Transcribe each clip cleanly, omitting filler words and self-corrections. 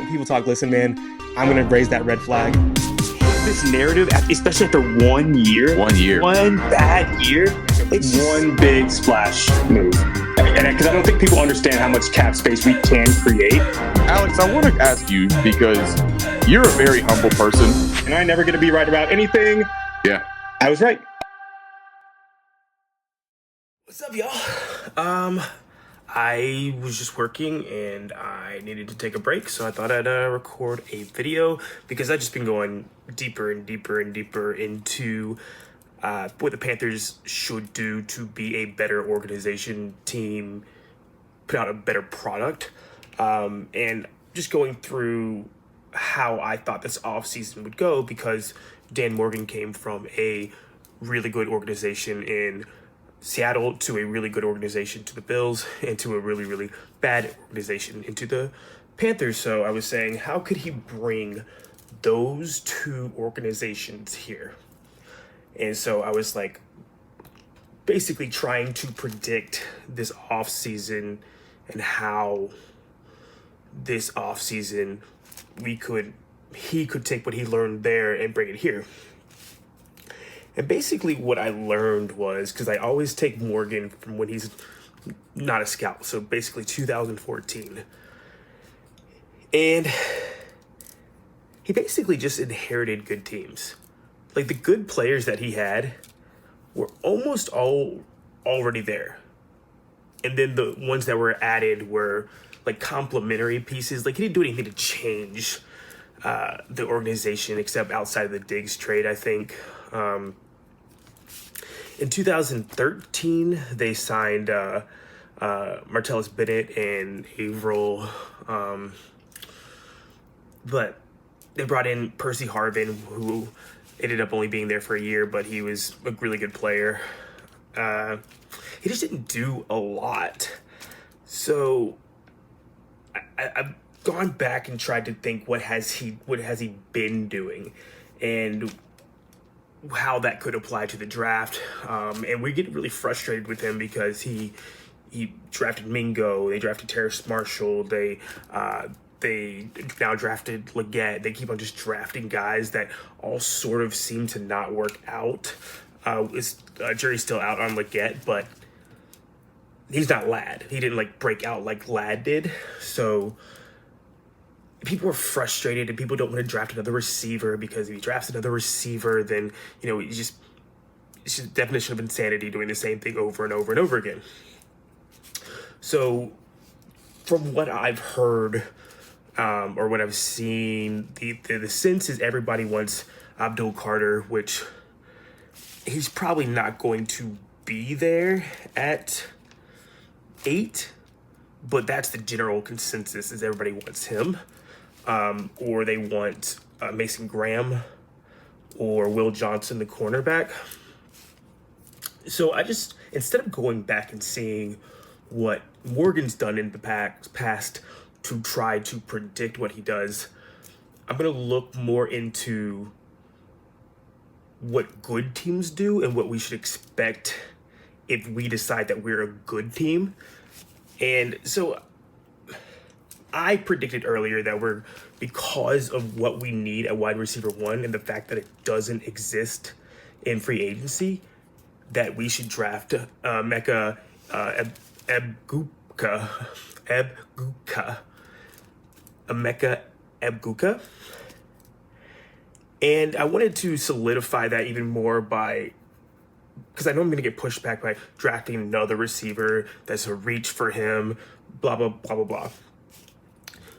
When people talk, listen, man, I'm going to raise that red flag. This narrative, especially after 1 year. 1 year. One bad year. It's one big splash move. And because I don't think people understand how much cap space we can create. Alex, I want to ask you, because you're a very humble person. And I'm never going to be right about anything. Yeah. I was right. What's up, y'all? I was just working and I needed to take a break, so I thought I'd record a video because I've just been going deeper and deeper and deeper into what the Panthers should do to be a better organization, team, put out a better product, and just going through how I thought this offseason would go, because Dan Morgan came from a really good organization in Seattle to a really good organization to the Bills, and to a really, really bad organization into the Panthers. So I was saying, how could he bring those two organizations here? And so I was like basically trying to predict this offseason and how this offseason he could take what he learned there and bring it here. And basically what I learned was, because I always take Morgan from when he's not a scout, so basically 2014. And he basically just inherited good teams. Like, the good players that he had were almost all already there. And then the ones that were added were like complementary pieces. Like, he didn't do anything to change the organization except outside of the Diggs trade, I think. In 2013, they signed Martellus Bennett and Averill, but they brought in Percy Harvin, who ended up only being there for a year, but he was a really good player. He just didn't do a lot. So I've gone back and tried to think, what has he been doing, and how that could apply to the draft. And we get really frustrated with him because he drafted Mingo, they drafted Terrace Marshall, they now drafted Leggett. They keep on just drafting guys that all sort of seem to not work out. Jury's still out on Leggett, but he's not Ladd. He didn't break out like Ladd did. So people are frustrated, and people don't want to draft another receiver, because if he drafts another receiver, then, it's the definition of insanity, doing the same thing over and over and over again. So from what I've heard, or what I've seen, the sense is everybody wants Abdul Carter, which he's probably not going to be there at 8, but that's the general consensus, is everybody wants him. Or they want Mason Graham or Will Johnson, the cornerback. So I just, instead of going back and seeing what Morgan's done in the past to try to predict what he does, I'm going to look more into what good teams do and what we should expect if we decide that we're a good team. And so I predicted earlier that because of what we need at wide receiver 1 and the fact that it doesn't exist in free agency, that we should draft Emeka Egbuka. And I wanted to solidify that even more because I know I'm going to get pushed back by drafting another receiver that's a reach for him, blah, blah, blah, blah, blah.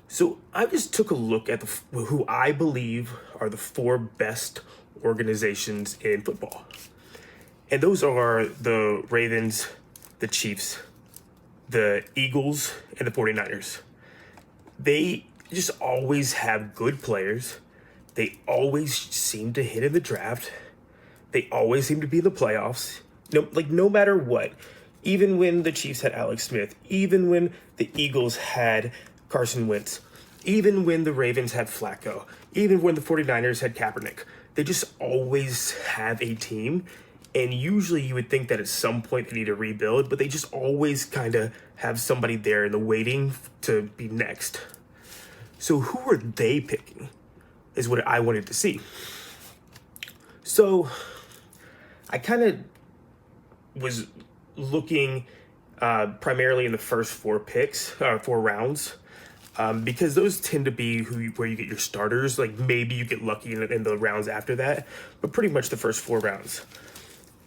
So I just took a look at who I believe are the 4 best organizations in football. And those are the Ravens, the Chiefs, the Eagles, and the 49ers. They just always have good players. They always seem to hit in the draft. They always seem to be in the playoffs. No matter what. Even when the Chiefs had Alex Smith, even when the Eagles had Carson Wentz, even when the Ravens had Flacco, even when the 49ers had Kaepernick, they just always have a team. And usually you would think that at some point they need to rebuild, but they just always kind of have somebody there in the waiting to be next. So who are they picking is what I wanted to see. So I kind of was looking primarily in the first four rounds, because those tend to be where you get your starters. Like maybe you get lucky in the rounds after that, but pretty much the first 4 rounds.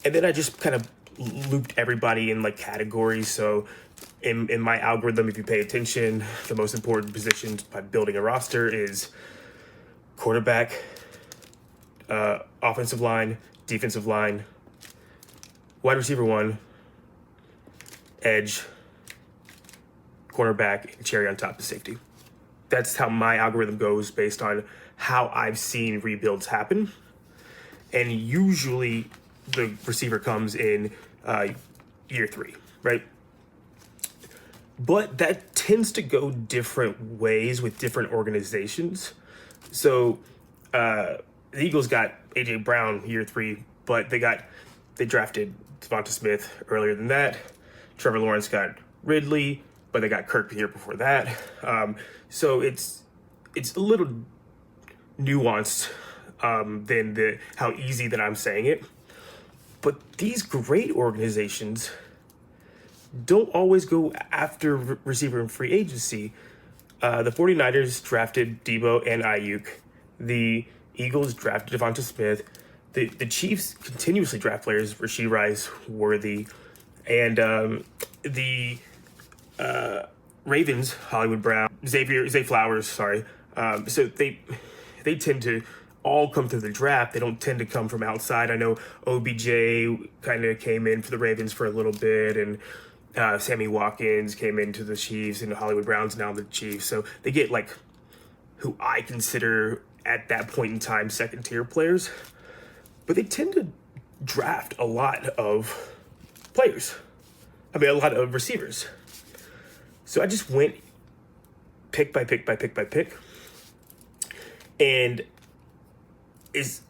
And then I just kind of looped everybody in like categories. So in my algorithm, if you pay attention, the most important positions by building a roster is quarterback, offensive line, defensive line, wide receiver 1, edge, cornerback, and cherry on top is safety. That's how my algorithm goes based on how I've seen rebuilds happen. And usually the receiver comes in year 3, right? But that tends to go different ways with different organizations. So the Eagles got A.J. Brown year 3, but they drafted Devonta Smith earlier than that. Trevor Lawrence got Ridley, but they got Kirk the year before that. So it's a little nuanced than how easy that I'm saying it. But these great organizations don't always go after receiver in free agency. The 49ers drafted Debo and Ayuk. The Eagles drafted Devonta Smith. The Chiefs continuously draft players, Rashee Rice, Worthy, and the Ravens, Hollywood Brown, Zay Flowers, sorry. So they tend to all come through the draft. They don't tend to come from outside. I know OBJ kind of came in for the Ravens for a little bit, and Sammy Watkins came into the Chiefs, and Hollywood Brown's now the Chiefs. So they get like who I consider at that point in time second tier players, but they tend to draft a lot of players. I mean, a lot of receivers. So I just went pick by pick by pick by pick, and it's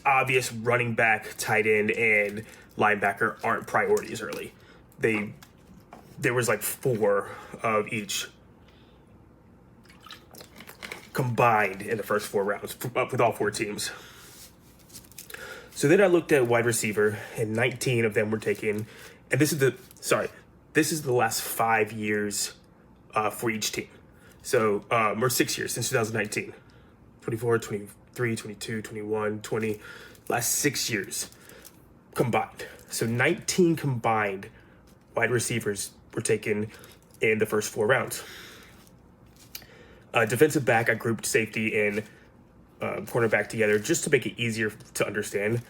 obvious running back, tight end, and linebacker aren't priorities early. There was like 4 of each combined in the first 4 rounds with all 4 teams. So then I looked at wide receiver, and 19 of them were taken. And this is the last 5 years for each team. So, or 6 years since 2019, 24, 23, 22, 21, 20, last 6 years combined. So 19 combined wide receivers were taken in the first 4 rounds. Defensive back, I grouped safety and cornerback together just to make it easier to understand.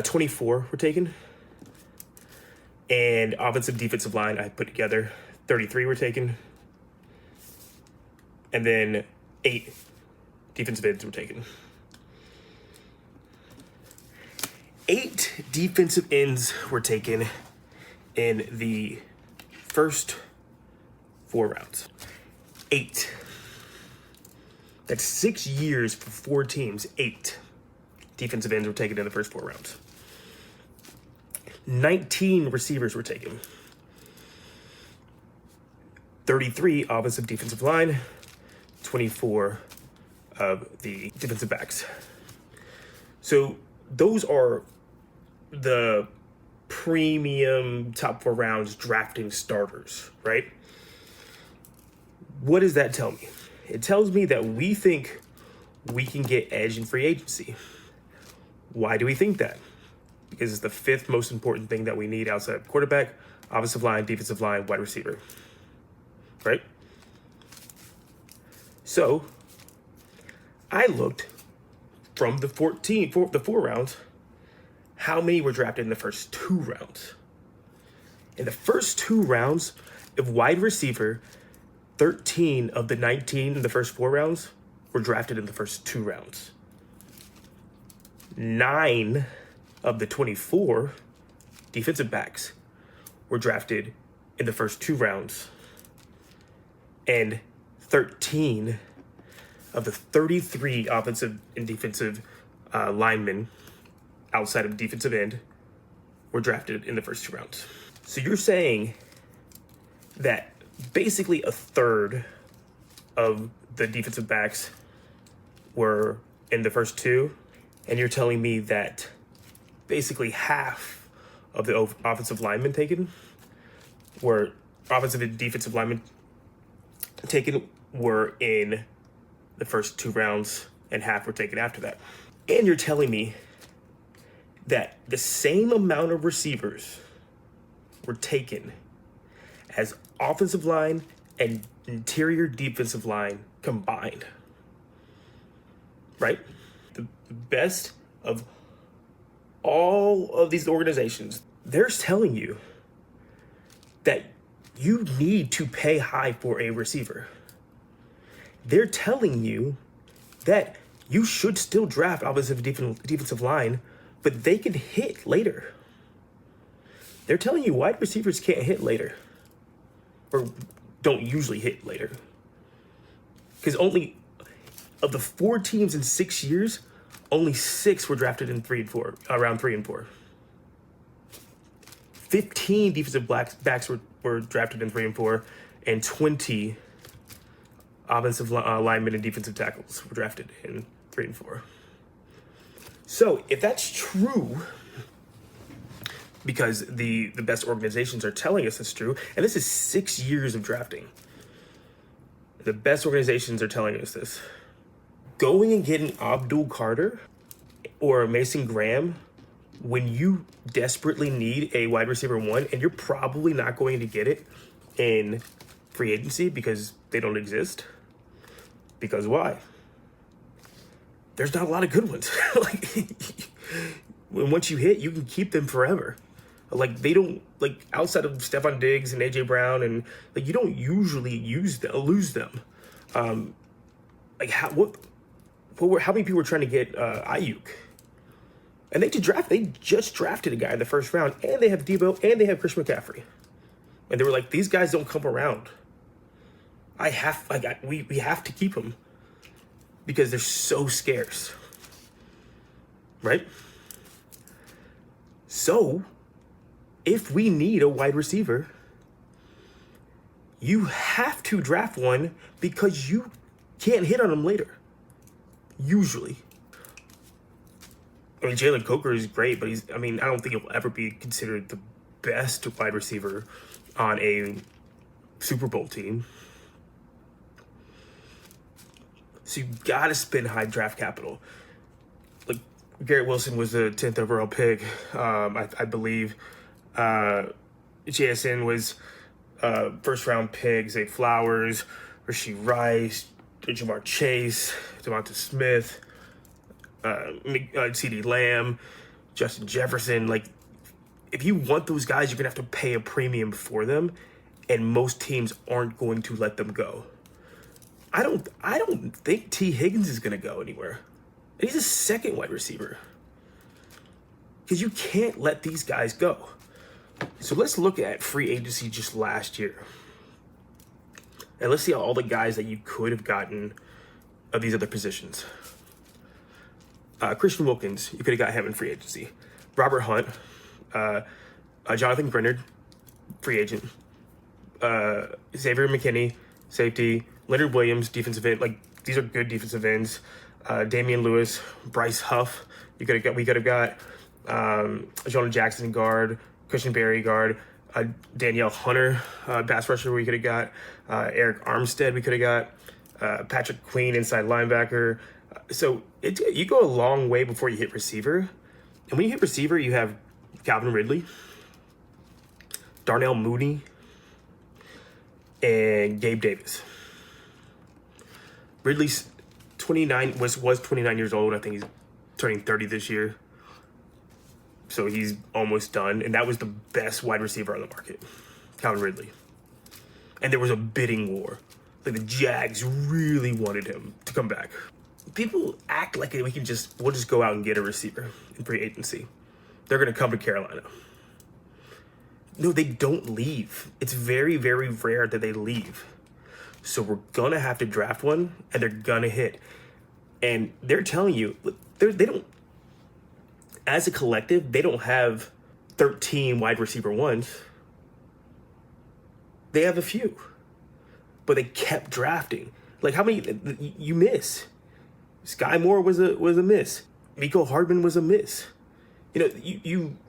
24 were taken. And offensive defensive line, I put together 33 were taken. And then 8 defensive ends were taken. 8 defensive ends were taken in the first 4 rounds. 8. That's 6 years for 4 teams. 8 defensive ends were taken in the first 4 rounds. 19 receivers were taken. 33 offensive defensive line. 24 of the defensive backs. So those are the premium top 4 rounds drafting starters, right? What does that tell me? It tells me that we think we can get edge in free agency. Why do we think that? Because it's the 5th most important thing that we need outside of quarterback, offensive line, defensive line, wide receiver, right? So I looked from the 4 rounds, how many were drafted in the first 2 rounds. In the first 2 rounds of wide receiver, 13 of the 19 in the first 4 rounds were drafted in the first 2 rounds. 9 of the 24 defensive backs were drafted in the first 2 rounds. And 13 of the 33 offensive and defensive linemen outside of defensive end were drafted in the first 2 rounds. So you're saying that basically a third of the defensive backs were in the first two, and you're telling me that basically half of the offensive linemen taken were offensive and defensive linemen taken were in the first 2 rounds, and half were taken after that. And you're telling me that the same amount of receivers were taken as offensive line and interior defensive line combined, right? The best of all of these organizations, they're telling you that you need to pay high for a receiver. They're telling you that you should still draft offensive defensive line, but they can hit later. They're telling you wide receivers can't hit later, or don't usually hit later. Because only of the 4 teams in 6 years, only 6 were drafted in 3 and 4, around 3 and 4. 15 defensive backs were drafted in 3 and 4, and 20 offensive linemen and defensive tackles were drafted in 3 and 4. So if that's true, because the best organizations are telling us it's true, and this is 6 years of drafting, the best organizations are telling us this. Going and getting Abdul Carter or Mason Graham when you desperately need a wide receiver 1, and you're probably not going to get it in free agency because they don't exist. Because why? There's not a lot of good ones. Like, once you hit, you can keep them forever. Like, they don't, like, outside of Stephon Diggs and AJ Brown, and like, you don't usually lose them. Like, how many people were trying to get Ayuk? And they just drafted a guy in the first round, and they have Debo, and they have Christian McCaffrey. And they were like, these guys don't come around. We have to keep them because they're so scarce, right? So, if we need a wide receiver, you have to draft one because you can't hit on them later. Usually. I mean, Jalen Coker is great, but I don't think he'll ever be considered the best wide receiver on a Super Bowl team. So you gotta spend high draft capital. Like, Garrett Wilson was the 10th overall pick, I believe. JSN was first round pick. Zay Flowers, Rashee Rice, Jamar Chase, Devonta Smith, CeeDee Lamb, Justin Jefferson. Like, if you want those guys, you're gonna have to pay a premium for them, and most teams aren't going to let them go. I don't think T. Higgins is gonna go anywhere. And he's a second wide receiver. Because you can't let these guys go. So let's look at free agency just last year. And let's see all the guys that you could have gotten of these other positions. Christian Wilkins, you could have got him in free agency. Robert Hunt, Jonathan Grenard, free agent. Xavier McKinney, safety. Leonard Williams, defensive end. Like, these are good defensive ends. Damian Lewis, Bryce Huff. We could have got Jonah Jackson, guard. Christian Berry, guard. Danielle Hunter, pass rusher. We could have got Eric Armstead. We could have got Patrick Queen, inside linebacker. So you go a long way before you hit receiver. And when you hit receiver, you have Calvin Ridley, Darnell Mooney, and Gabe Davis. Ridley's 29 was 29 years old. I think he's turning 30 this year. So he's almost done. And that was the best wide receiver on the market, Calvin Ridley. And there was a bidding war. Like, the Jags really wanted him to come back. People act like we'll just go out and get a receiver in free agency. They're going to come to Carolina. No, they don't leave. It's very, very rare that they leave. So we're going to have to draft one, and they're going to hit. And they're telling you, they don't, as a collective, they don't have 13 wide receiver ones. They have a few. But they kept drafting. Like, how many you miss? Sky Moore was a miss. Miko Hardman was a miss. You know,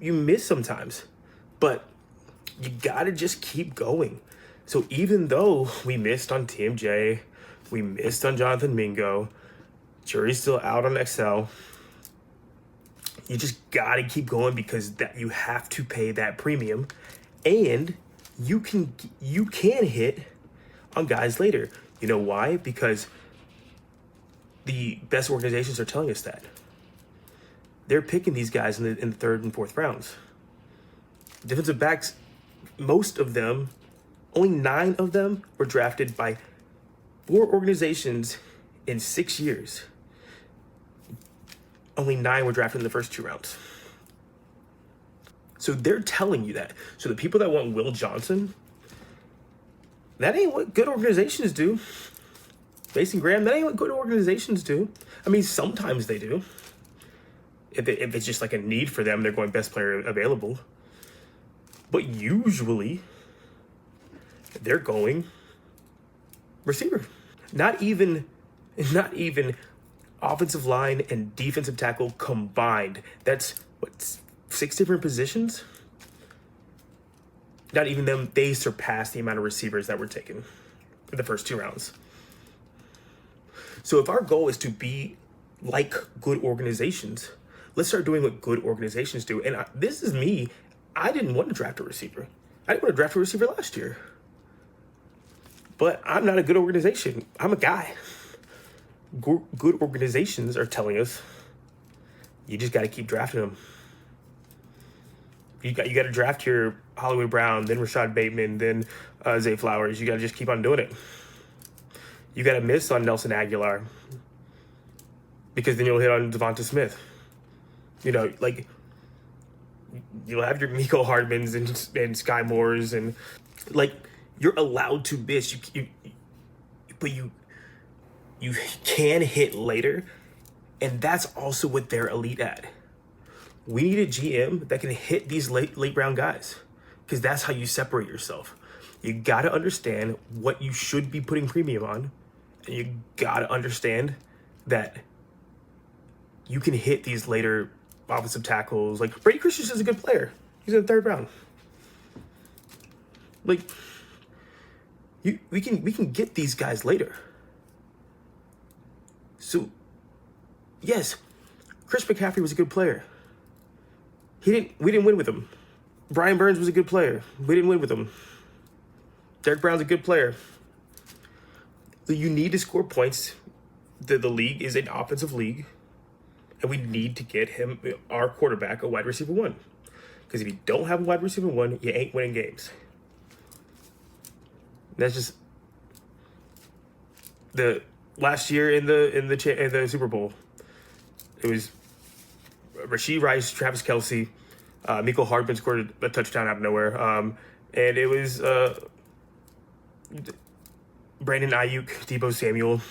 you miss sometimes, but you gotta just keep going. So even though we missed on TMJ, we missed on Jonathan Mingo, jury's still out on XL. You just gotta keep going because that you have to pay that premium, and you can hit on guys later. You know why? Because the best organizations are telling us that. They're picking these guys in the third and fourth rounds. Defensive backs, most of them, only 9 of them were drafted by 4 organizations in 6 years. Only 9 were drafted in the first 2 rounds. So they're telling you that. So the people that want Will Johnson, that ain't what good organizations do. Mason Graham, that ain't what good organizations do. I mean, sometimes they do. If it's just like a need for them, they're going best player available. But usually, they're going receiver. Not even offensive line and defensive tackle combined. That's what, 6 different positions? Not even them, they surpassed the amount of receivers that were taken in the first 2 rounds. So if our goal is to be like good organizations, let's start doing what good organizations do. And this is me. I didn't want to draft a receiver. I didn't want to draft a receiver last year. But I'm not a good organization. I'm a guy. Good organizations are telling us you just got to keep drafting them. You got to draft your Hollywood Brown, then Rashad Bateman, then Zay Flowers. You got to just keep on doing it. You got to miss on Nelson Aguilar because then you'll hit on Devonta Smith. You know, like, you'll have your Miko Hardmans and Sky Moores, and like, you're allowed to miss. But you can hit later, and that's also what they're elite at. We need a GM that can hit these late round guys, because that's how you separate yourself. You got to understand what you should be putting premium on, and you got to understand that you can hit these later offensive tackles. Like, Brady Christensen's a good player. He's in the 3rd round. Like, we can get these guys later. So, yes, Chris McCaffrey was a good player. We didn't win with him. Brian Burns was a good player. We didn't win with him. Derek Brown's a good player. So you need to score points. The league is an offensive league, and we need to get him, our quarterback, a wide receiver 1. Because if you don't have a wide receiver 1, you ain't winning games. That's just the last year in the Super Bowl. It was Rashee Rice, Travis Kelce, Miko Hardman scored a touchdown out of nowhere, and it was Brandon Ayuk, Deebo Samuel,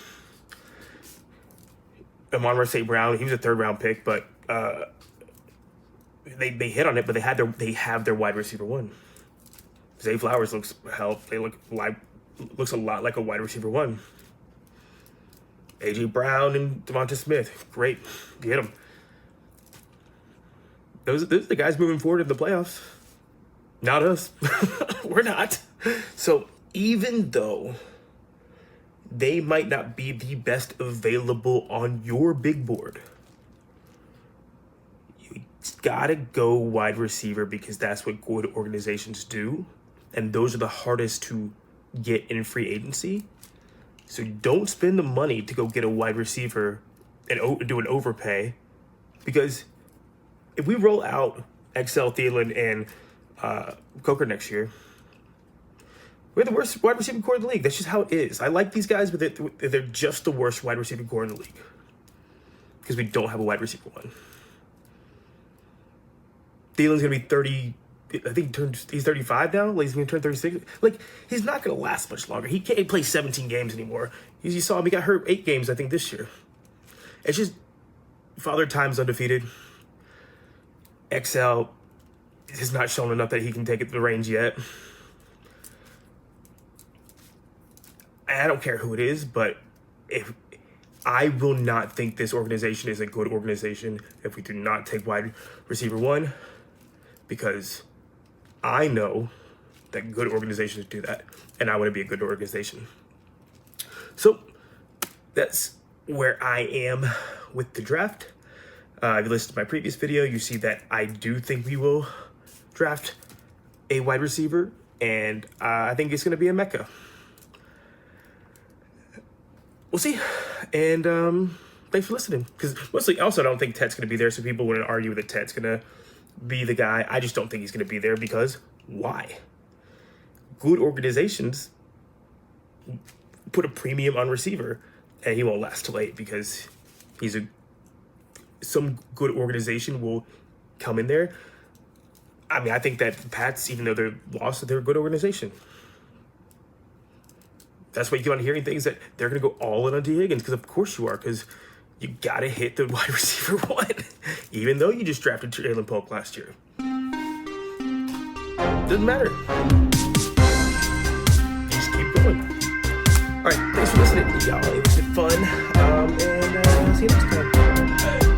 Amon-Ra St. Brown. He was a 3rd round pick, but they hit on it. But they have their wide receiver 1. Zay Flowers looks a lot like a wide receiver 1. AJ Brown and Devonta Smith, great, you hit them. Those are the guys moving forward in the playoffs. Not us. We're not. So even though they might not be the best available on your big board, you gotta go wide receiver because that's what good organizations do. And those are the hardest to get in free agency. So don't spend the money to go get a wide receiver and do an overpay, because if we roll out XL, Thielen, and Coker next year, we're the worst wide receiver core in the league. That's just how it is. I like these guys, but they're just the worst wide receiver core in the league because we don't have a wide receiver 1. Thielen's going to be 30. I think he's 35 now. Like, he's going to turn 36. Like, he's not going to last much longer. He can't play 17 games anymore. You saw him. He got hurt 8 games, I think, this year. It's just Father Time's undefeated. XL has not shown enough that he can take it to the range yet. I don't care who it is, but if I will not think this organization is a good organization if we do not take wide receiver 1, because I know that good organizations do that, and I want to be a good organization. So that's where I am with the draft. If you listened to my previous video, you see that I do think we will draft a wide receiver, and I think it's going to be a Mecca. We'll see. And thanks for listening. Because mostly, also, I don't think Ted's going to be there, so people wouldn't argue that Ted's going to be the guy. I just don't think he's going to be there, because why? Good organizations put a premium on receiver, and he won't last till late, because some good organization will come in there. I mean, I think that the Pats, even though they're lost, they're a good organization. That's why you keep on hearing things that they're going to go all in on D. Higgins, because of course you are, because you got to hit the wide receiver 1, even though you just drafted Jalen Polk last year. Doesn't matter. You just keep going. All right, thanks for listening, y'all. It was fun, and see you next time.